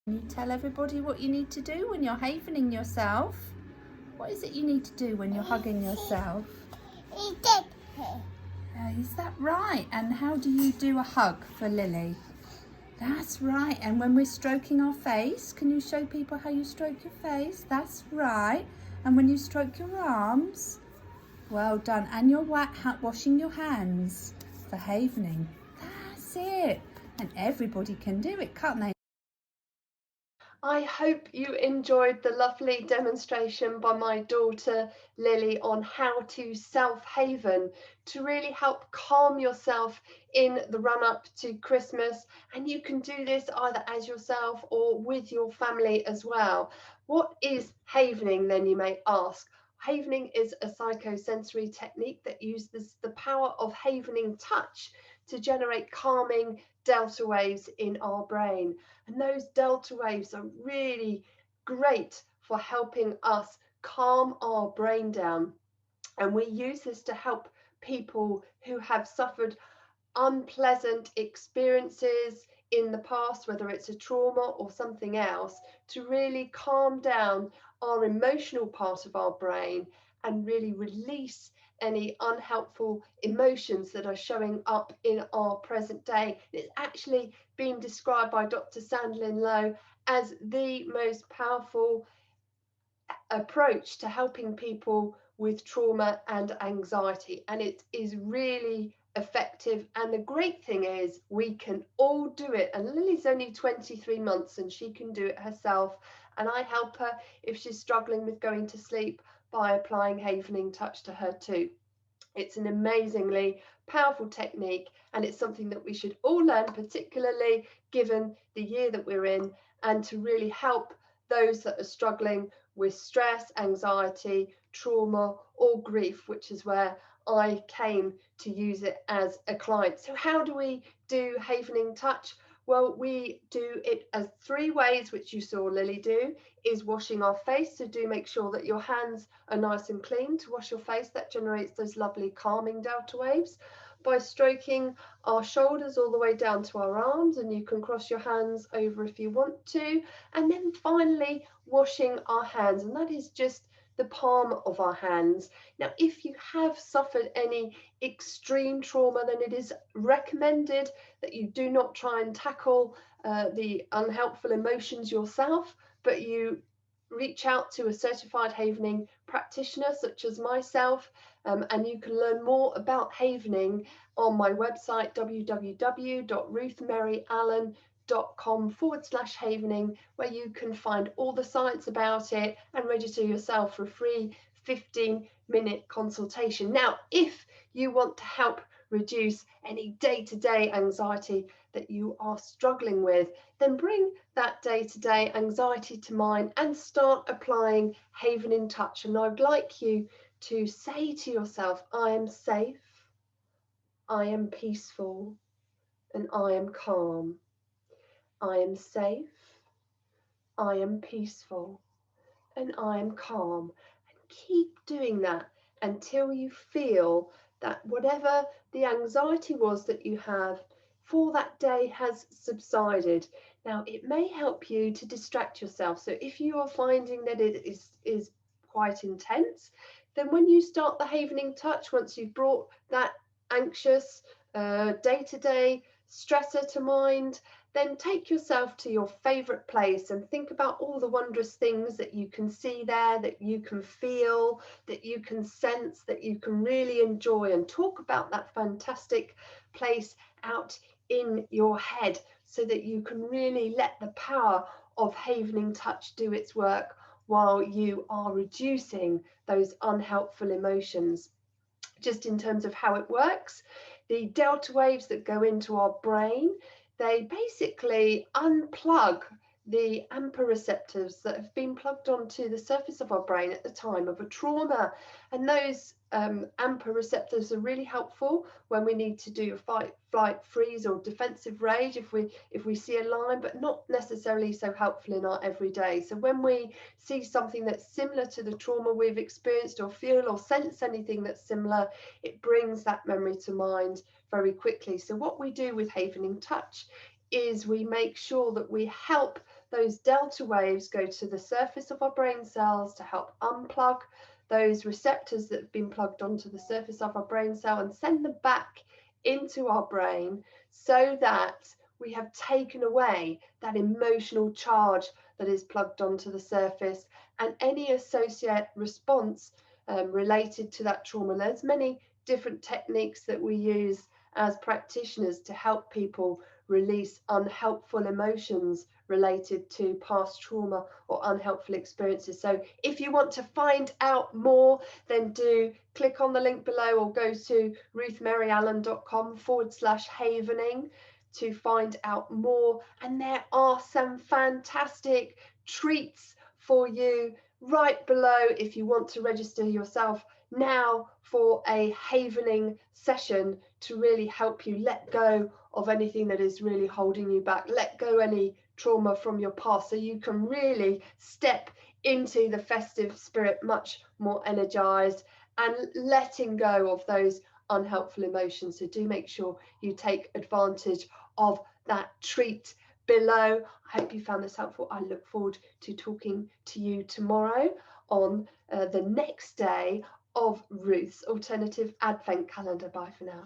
Can you tell everybody what you need to do when you're havening yourself? What is it you need to do when you're hugging yourself? Is that right? And how do you do a hug for Lily? That's right. And when we're stroking our face, can you show people how you stroke your face? That's right. And when you stroke your arms, well done. And you're washing your hands for havening. That's it. And everybody can do it, can't they? I hope you enjoyed the lovely demonstration by my daughter Lily on how to self-haven to really help calm yourself in the run-up to Christmas. And you can do this either as yourself or with your family as well. What is havening then, you may ask? Havening is a psychosensory technique that uses the power of havening touch to generate calming delta waves in our brain. And those delta waves are really great for helping us calm our brain down. And we use this to help people who have suffered unpleasant experiences in the past, whether it's a trauma or something else, to really calm down our emotional part of our brain and really release any unhelpful emotions that are showing up in our present day. It's actually been described by Dr. Sandlin Lowe as the most powerful approach to helping people with trauma and anxiety, and it is really effective. And the great thing is we can all do it, and Lily's only 23 months and she can do it herself, and I help her if she's struggling with going to sleep by applying havening touch to her too. It's an amazingly powerful technique, and it's something that we should all learn, particularly given the year that we're in, and to really help those that are struggling with stress, anxiety, trauma, or grief, which is where I came to use it as a client. So, how do we do havening touch? Well, we do it as 3 ways, which you saw Lily do, is washing our face. So do make sure that your hands are nice and clean to wash your face. That generates those lovely calming delta waves. By stroking our shoulders all the way down to our arms, and you can cross your hands over if you want to. And then finally, washing our hands, and that is just the palm of our hands. Now, if you have suffered any extreme trauma, then it is recommended that you do not try and tackle the unhelpful emotions yourself, but you reach out to a certified havening practitioner such as myself, and you can learn more about havening on my website www.ruthmaryallan.com/havening, where you can find all the science about it and register yourself for a free 15-minute consultation. Now, if you want to help reduce any day-to-day anxiety that you are struggling with, then bring that day-to-day anxiety to mind and start applying havening touch. And I'd like you to say to yourself, I am safe, I am peaceful, and I am calm. I am safe, I am peaceful, and I am calm. And keep doing that until you feel that whatever the anxiety was that you have for that day has subsided. Now, it may help you to distract yourself. So if you are finding that it is quite intense, then when you start the havening touch, once you've brought that anxious day-to-day stressor to mind, then take yourself to your favorite place and think about all the wondrous things that you can see there, that you can feel, that you can sense, that you can really enjoy, and talk about that fantastic place out in your head so that you can really let the power of havening touch do its work while you are reducing those unhelpful emotions. Just in terms of how it works, the delta waves that go into our brain, they basically unplug the AMPA receptors that have been plugged onto the surface of our brain at the time of a trauma. And those AMPA receptors are really helpful when we need to do a fight, flight, freeze, or defensive rage if we see a line, but not necessarily so helpful in our everyday. So when we see something that's similar to the trauma we've experienced, or feel or sense anything that's similar, it brings that memory to mind very quickly. So what we do with havening touch is we make sure that we help those delta waves go to the surface of our brain cells to help unplug those receptors that have been plugged onto the surface of our brain cell and send them back into our brain, so that we have taken away that emotional charge that is plugged onto the surface and any associate response related to that trauma. There's many different techniques that we use as practitioners to help people release unhelpful emotions related to past trauma or unhelpful experiences. So if you want to find out more, then do click on the link below or go to ruthmaryallan.com/havening to find out more. And there are some fantastic treats for you right below if you want to register yourself now for a havening session to really help you let go of anything that is really holding you back, let go any trauma from your past, so you can really step into the festive spirit much more energized and letting go of those unhelpful emotions. So do make sure you take advantage of that treat below. I hope you found this helpful. I look forward to talking to you tomorrow on the next day of Ruth's alternative advent calendar. Bye for now.